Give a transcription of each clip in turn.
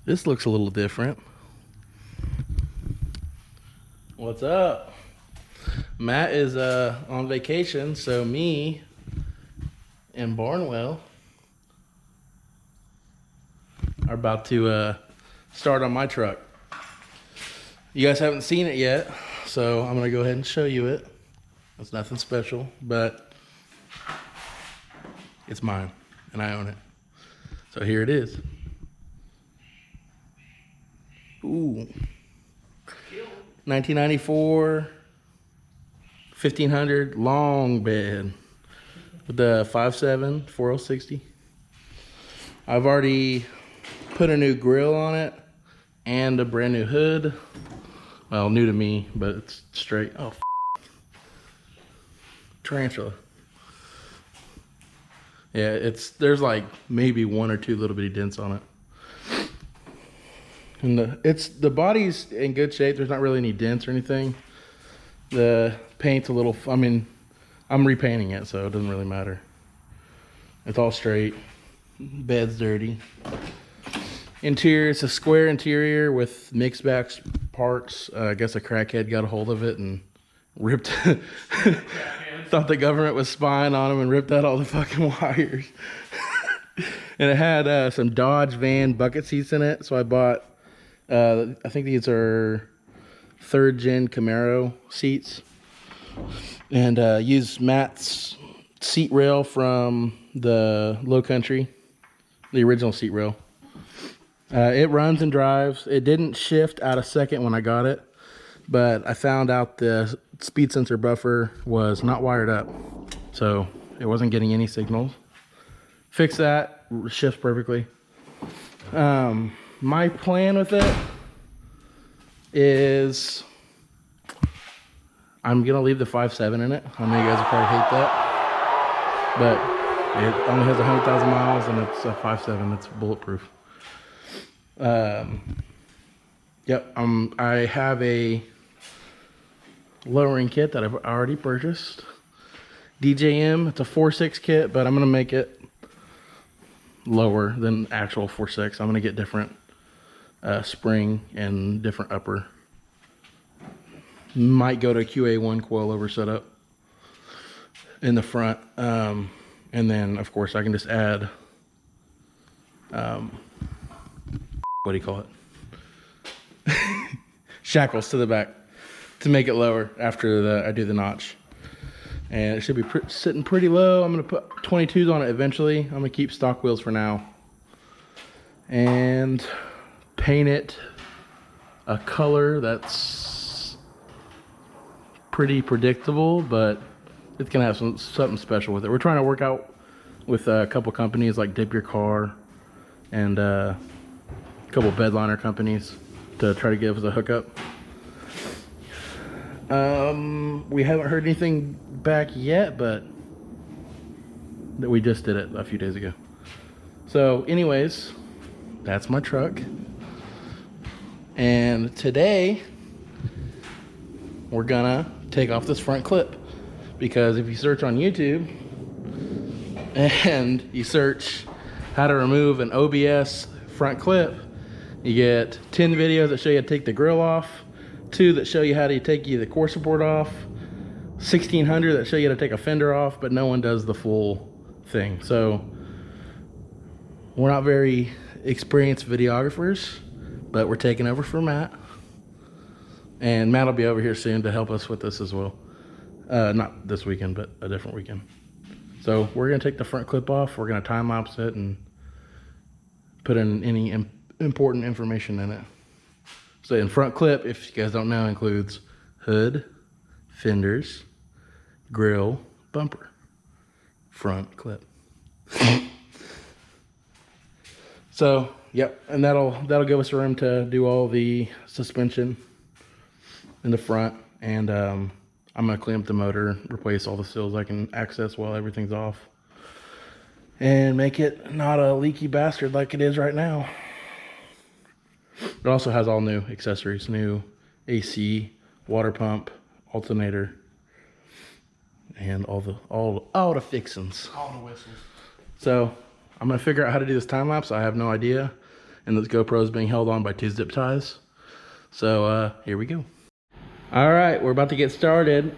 This looks a little different. What's up? Matt is on vacation, so me and Barnwell are about to start on my truck. You guys haven't seen it yet, so I'm gonna go ahead and show you it. It's nothing special, but it's mine and I own it. So here it is. Ooh. 1994 1500 long bed with the 5.7 4060. I've already put a new grill on it and a brand new hood. Well, new to me, but it's straight. Oh, tarantula. Yeah, there's like maybe one or two little bitty dents on it. And the body's in good shape. There's not really any dents or anything. The paint's a little, I mean, I'm repainting it, so it doesn't really matter. It's all straight. Bed's dirty. Interior, it's a square interior with mixed back parts. I guess a crackhead got a hold of it and ripped. Thought the government was spying on him and ripped out all the fucking wires. And it had some Dodge van bucket seats in it, so I bought. I think these are 3rd gen Camaro seats, and used Matt's seat rail from the Low Country, the original seat rail. It runs and drives. It didn't shift out a second when I got it, but I found out the speed sensor buffer was not wired up, so it wasn't getting any signals. Fix that, shifts perfectly. My plan with it is I'm gonna leave the 5.7 in it. I know you guys will probably hate that, but it only has 100,000 miles and it's a 5.7. It's bulletproof. Yep. I have a lowering kit that I've already purchased. DJM. It's a 4.6 kit, but I'm gonna make it lower than actual 4.6. I'm gonna get different spring and different upper. Might go to QA1 coilover setup in the front, and then of course I can just add what do you call it? Shackles to the back to make it lower after I do the notch. And it should be sitting pretty low. I'm gonna put 22s on it eventually. I'm gonna keep stock wheels for now. And paint it a color that's pretty predictable, but it's gonna have something special with it. We're trying to work out with a couple companies like Dip Your Car and a couple bedliner companies to try to give us a hookup. We haven't heard anything back yet, but we just did it a few days ago. So anyways, that's my truck. And today we're gonna take off this front clip, because if you search on YouTube and you search how to remove an OBS front clip, you get 10 videos that show you how to take the grill off, 2 that show you how to take the core support off, 1600 that show you how to take a fender off, but no one does the full thing. So we're not very experienced videographers, but we're taking over for Matt. And Matt will be over here soon to help us with this as well. Not this weekend, but a different weekend. So we're gonna take the front clip off, we're gonna time lapse it and put in any important information in it. So in front clip, if you guys don't know, includes hood, fenders, grill, bumper. Front clip. So, yep, and that'll give us room to do all the suspension in the front, and I'm gonna clean up the motor, replace all the seals I can access while everything's off, and make it not a leaky bastard like it is right now. It also has all new accessories, new AC, water pump, alternator, and all the fixins. All the whistles. So I'm gonna figure out how to do this time lapse. I have no idea. and this GoPro is being held on by 2 zip ties. So here we go. All right, we're about to get started.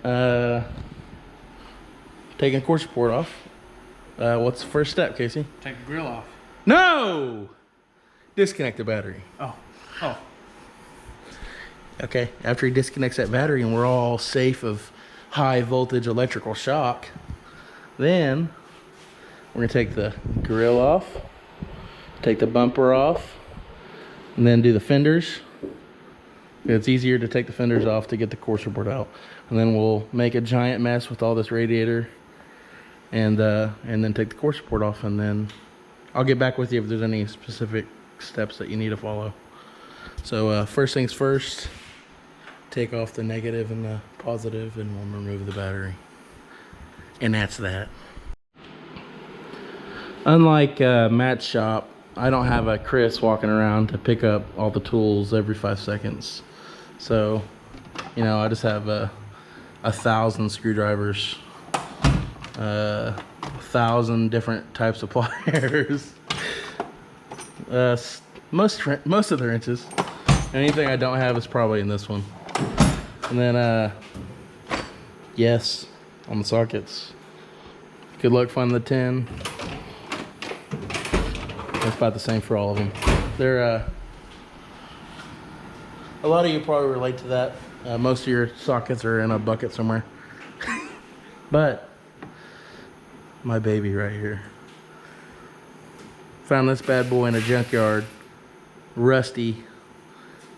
Taking core support off. What's the first step, Casey? Take the grill off. No! Disconnect the battery. Oh. Okay, after he disconnects that battery and we're all safe of high voltage electrical shock, then we're gonna take the grill off, take the bumper off, and then do the fenders. It's easier to take the fenders off to get the core support out. And then we'll make a giant mess with all this radiator and then take the core support off, and then I'll get back with you if there's any specific steps that you need to follow. So first things first, take off the negative and the positive, and we'll remove the battery. And that's that. Unlike Matt's shop, I don't have a Chris walking around to pick up all the tools every 5 seconds. So, you know, I just have 1,000 screwdrivers, 1,000 different types of pliers, most of the wrenches. Anything I don't have is probably in this one. And then, yes, on the sockets. Good luck finding the 10. That's about the same for all of them. They're, a lot of you probably relate to that. Most of your sockets are in a bucket somewhere. But, my baby right here. Found this bad boy in a junkyard, rusty.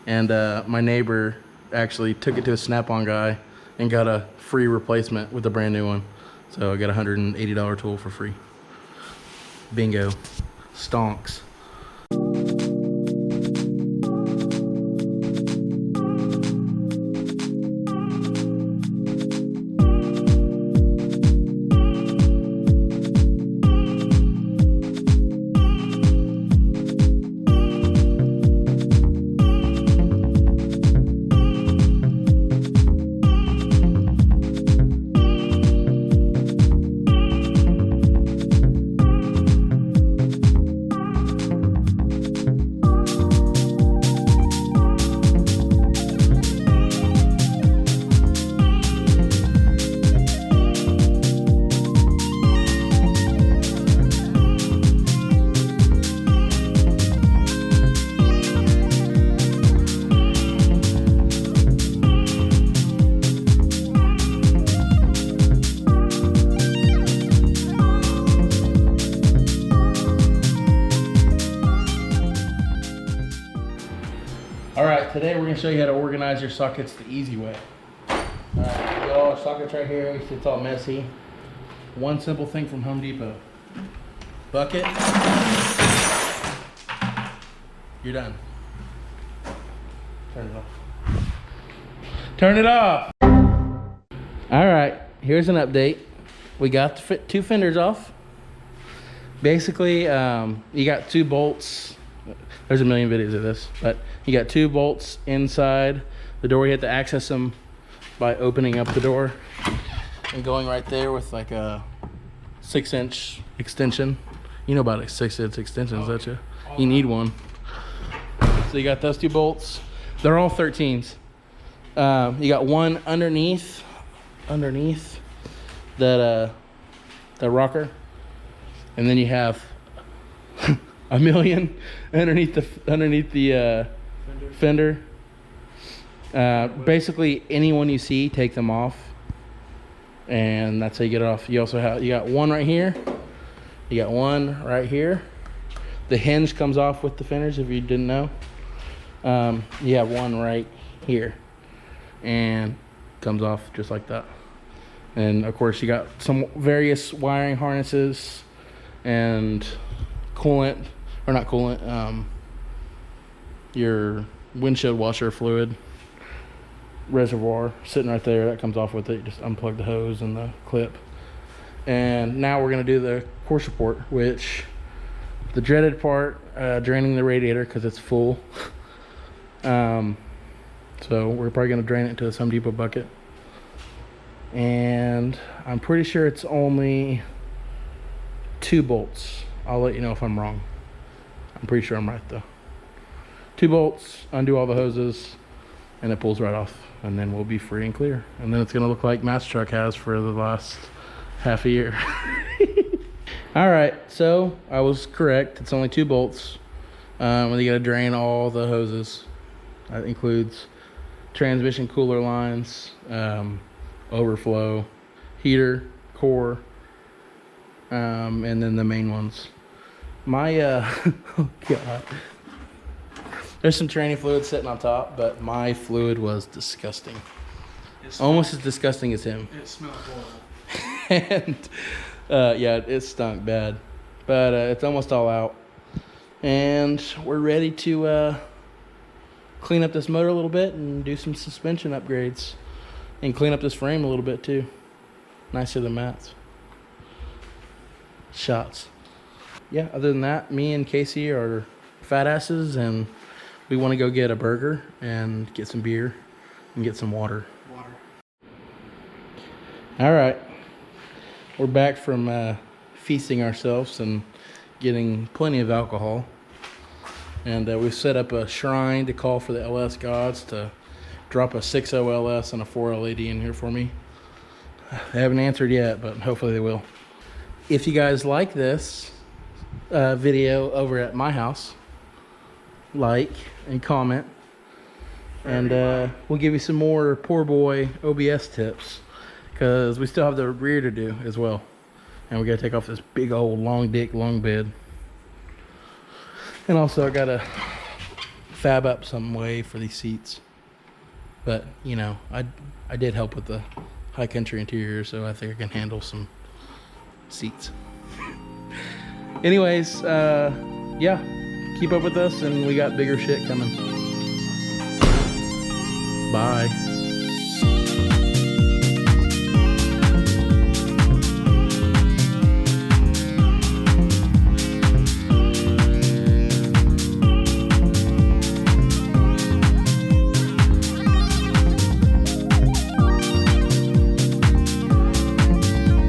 And my neighbor actually took it to a Snap-on guy and got a free replacement with a brand new one. So I got a $180 tool for free. Bingo. Stonks. Alright, today we're going to show you how to organize your sockets the easy way. Alright, you got all our sockets right here. You see it's all messy. One simple thing from Home Depot. Bucket. You're done. Turn it off. Turn it off! Alright, here's an update. We got the 2 fenders off. Basically, you got 2 bolts. There's a million videos of this, but you got 2 bolts inside the door. You have to access them by opening up the door and going right there with like a 6-inch extension. You know about 6-inch extensions, don't you? You need one. So you got those 2 bolts. They're all 13s. You got one underneath that rocker, and then you have a million underneath the fender. Basically, anyone you see, take them off, and that's how you get it off. You got one right here. You got one right here. The hinge comes off with the fenders, if you didn't know. You have one right here, and comes off just like that. And of course, you got some various wiring harnesses and coolant, or not coolant, your windshield washer fluid reservoir sitting right there. That comes off with it. You just unplug the hose and the clip. And now we're going to do the core support, which the dreaded part, draining the radiator because it's full. So we're probably going to drain it into a Home Depot bucket. And I'm pretty sure it's only 2 bolts. I'll let you know if I'm wrong. I'm pretty sure I'm right though. 2 bolts, undo all the hoses, and it pulls right off. And then we'll be free and clear. And then it's gonna look like Matt's truck has for the last half a year. All right, so I was correct. It's only 2 bolts. And you gotta drain all the hoses. That includes transmission cooler lines, overflow, heater, core, and then the main ones. My, oh God. There's some training fluid sitting on top, but my fluid was disgusting. Almost as disgusting as him. It smelled horrible. And yeah, it stunk bad. But it's almost all out. And we're ready to clean up this motor a little bit and do some suspension upgrades. And clean up this frame a little bit too. Nicer than Matt's. Shots. Yeah, other than that, me and Casey are fat asses, and we want to go get a burger and get some beer and get some water. All right. We're back from feasting ourselves and getting plenty of alcohol. And we've set up a shrine to call for the LS gods to drop a 6.0 LS and a 4 LAD in here for me. They haven't answered yet, but hopefully they will. If you guys like this video over at my house, like and comment, and we'll give you some more poor boy OBS tips, because we still have the rear to do as well, and we got to take off this big old long dick long bed, and also I gotta fab up some way for these seats. But you know, I did help with the high country interior, so I think I can handle some seats. Anyways, yeah, keep up with us, and we got bigger shit coming. Bye.